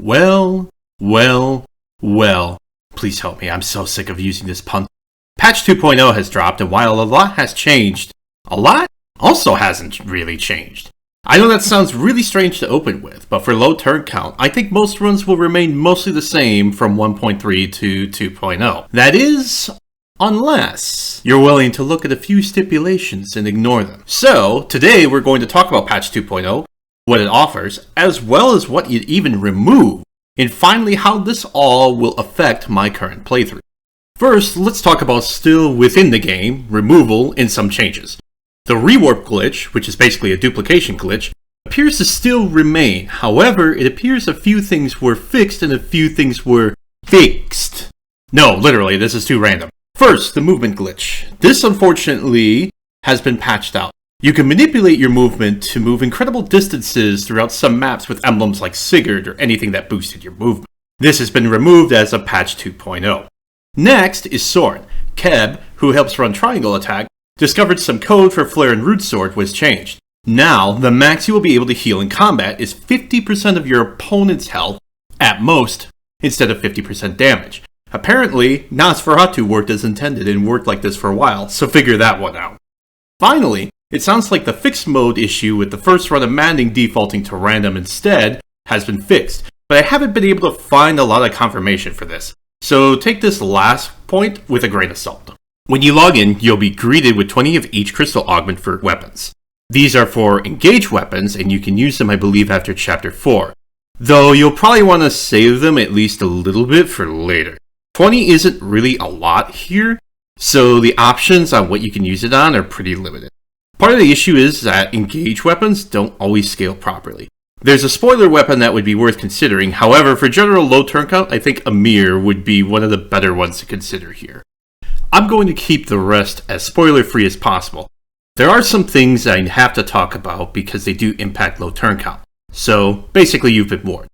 Well, well, well. Please help me, I'm so sick of using this pun. Patch 2.0 has dropped, and while a lot has changed, a lot also hasn't really changed. I know that sounds really strange to open with, but for low turn count, I think most runs will remain mostly the same from 1.3 to 2.0. That is, unless you're willing to look at a few stipulations and ignore them. So, today we're going to talk about patch 2.0, what it offers, as well as what it even removed, and finally how this all will affect my current playthrough. First, let's talk about still within the game, removal, and some changes. The rewarp glitch, which is basically a duplication glitch, appears to still remain. However, it appears a few things were fixed and a few things were fixed. No, literally, this is too random. First, the movement glitch. This, unfortunately, has been patched out. You can manipulate your movement to move incredible distances throughout some maps with emblems like Sigurd or anything that boosted your movement. This has been removed as of patch 2.0. Next is Soren. Keb, who helps run triangle attack, discovered some code for Flare and Root Sword was changed. Now, the max you will be able to heal in combat is 50% of your opponent's health, at most, instead of 50% damage. Apparently, Nosferatu worked as intended and worked like this for a while, so figure that one out. Finally, it sounds like the fixed mode issue with the first run of Manning defaulting to random instead has been fixed, but I haven't been able to find a lot of confirmation for this, so take this last point with a grain of salt. When you log in, you'll be greeted with 20 of each crystal augment for weapons. These are for engaged weapons, and you can use them, I believe, after Chapter 4. Though you'll probably want to save them at least a little bit for later. 20 isn't really a lot here, so the options on what you can use it on are pretty limited. Part of the issue is that engaged weapons don't always scale properly. There's a spoiler weapon that would be worth considering, however, for general low turn count, I think Amir would be one of the better ones to consider here. I'm going to keep the rest as spoiler-free as possible. There are some things I have to talk about because they do impact low turn count. So, basically you've been warned.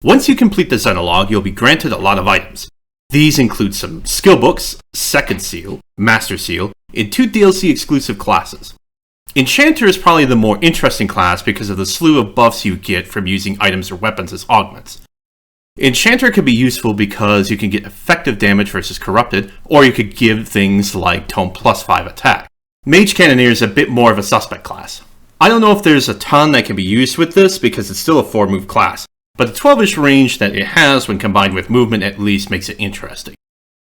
Once you complete the Xenologue, you'll be granted a lot of items. These include some skill books, Second Seal, Master Seal, and 2 DLC exclusive classes. Enchanter is probably the more interesting class because of the slew of buffs you get from using items or weapons as augments. Enchanter can be useful because you can get effective damage versus corrupted, or you could give things like Tome plus 5 attack. Mage Cannoneer is a bit more of a suspect class. I don't know if there's a ton that can be used with this because it's still a 4-move class, but the 12-ish range that it has when combined with movement at least makes it interesting.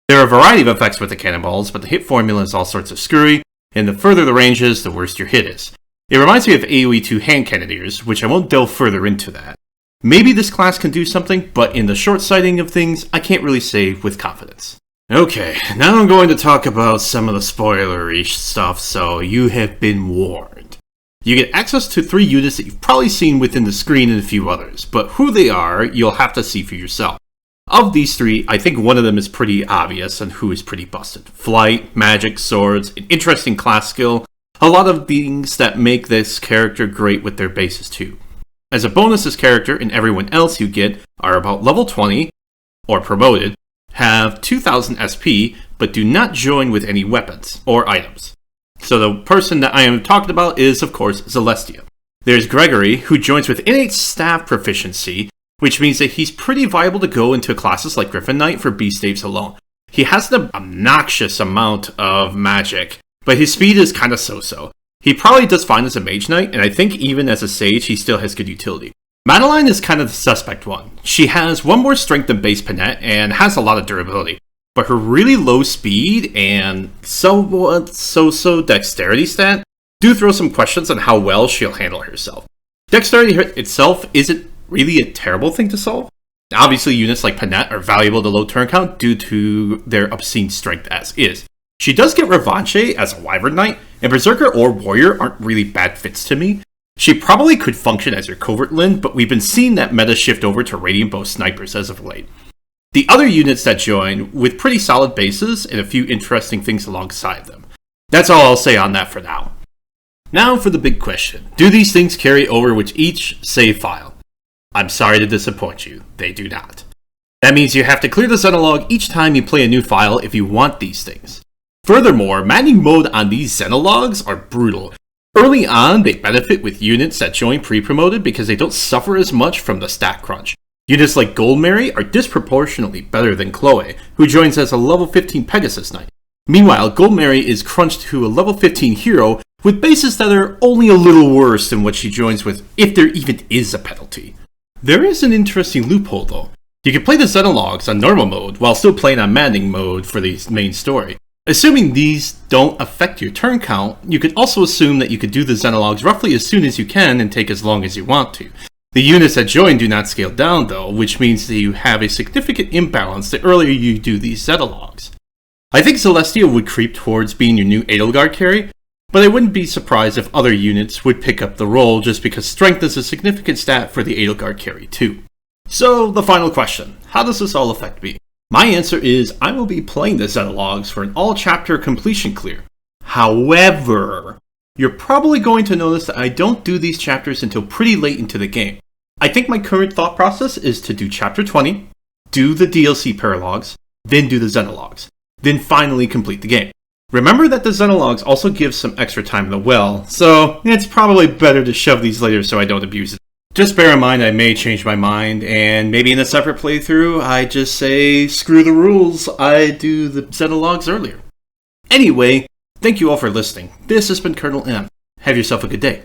There are a variety of effects with the cannonballs, but the hit formula is all sorts of screwy, and the further the range is, the worse your hit is. It reminds me of AoE 2 hand cannoneers, which I won't delve further into that. Maybe this class can do something, but in the short sighting of things, I can't really say with confidence. Okay, now I'm going to talk about some of the spoilery stuff, so you have been warned. You get access to 3 units that you've probably seen within the screen and a few others, but who they are, you'll have to see for yourself. Of these 3, I think one of them is pretty obvious and who is pretty busted. Flight, magic, swords, an interesting class skill, a lot of things that make this character great with their bases too. As a bonus, this character and everyone else you get are about level 20, or promoted, have 2000 SP, but do not join with any weapons or items. So the person that I am talking about is, of course, Celestia. There's Gregory, who joins with innate staff proficiency, which means that he's pretty viable to go into classes like Griffin Knight for beast staves alone. He has an obnoxious amount of magic, but his speed is kind of so-so. He probably does fine as a mage knight, and I think even as a sage he still has good utility. Madeline is kind of the suspect one. She has 1 more strength than base Panette and has a lot of durability, but her really low speed and somewhat so-so dexterity stat do throw some questions on how well she'll handle herself. Dexterity itself isn't really a terrible thing to solve. Obviously units like Panette are valuable to low turn count due to their obscene strength as is. She does get Revanche as a Wyvern Knight, and Berserker or Warrior aren't really bad fits to me. She probably could function as your Covert Lin, but we've been seeing that meta shift over to Radiant Bow Snipers as of late. The other units that join with pretty solid bases and a few interesting things alongside them. That's all I'll say on that for now. Now for the big question. Do these things carry over with each save file? I'm sorry to disappoint you, they do not. That means you have to clear the Xenologue each time you play a new file if you want these things. Furthermore, manning mode on these Xenologues are brutal. Early on, they benefit with units that join pre-promoted because they don't suffer as much from the stat crunch. Units like Goldmary are disproportionately better than Chloe, who joins as a level 15 Pegasus Knight. Meanwhile, Goldmary is crunched to a level 15 hero with bases that are only a little worse than what she joins with, if there even is a penalty. There is an interesting loophole though. You can play the Xenologs on normal mode while still playing on Maddening mode for the main story. Assuming these don't affect your turn count, you could also assume that you could do the Xenologs roughly as soon as you can and take as long as you want to. The units that join do not scale down though, which means that you have a significant imbalance the earlier you do these Xenologs. I think Celestia would creep towards being your new Edelgard carry, but I wouldn't be surprised if other units would pick up the role just because strength is a significant stat for the Edelgard carry too. So, the final question, how does this all affect me? My answer is I will be playing the Xenologs for an all-chapter completion clear. However, you're probably going to notice that I don't do these chapters until pretty late into the game. I think my current thought process is to do chapter 20, do the DLC paralogs, then do the Xenologs, then finally complete the game. Remember that the Xenologs also give some extra time in the well, so it's probably better to shove these later so I don't abuse it. Just bear in mind I may change my mind, and maybe in a separate playthrough I just say, screw the rules, I do the Xenologs earlier. Anyway, thank you all for listening. This has been Colonel M. Have yourself a good day.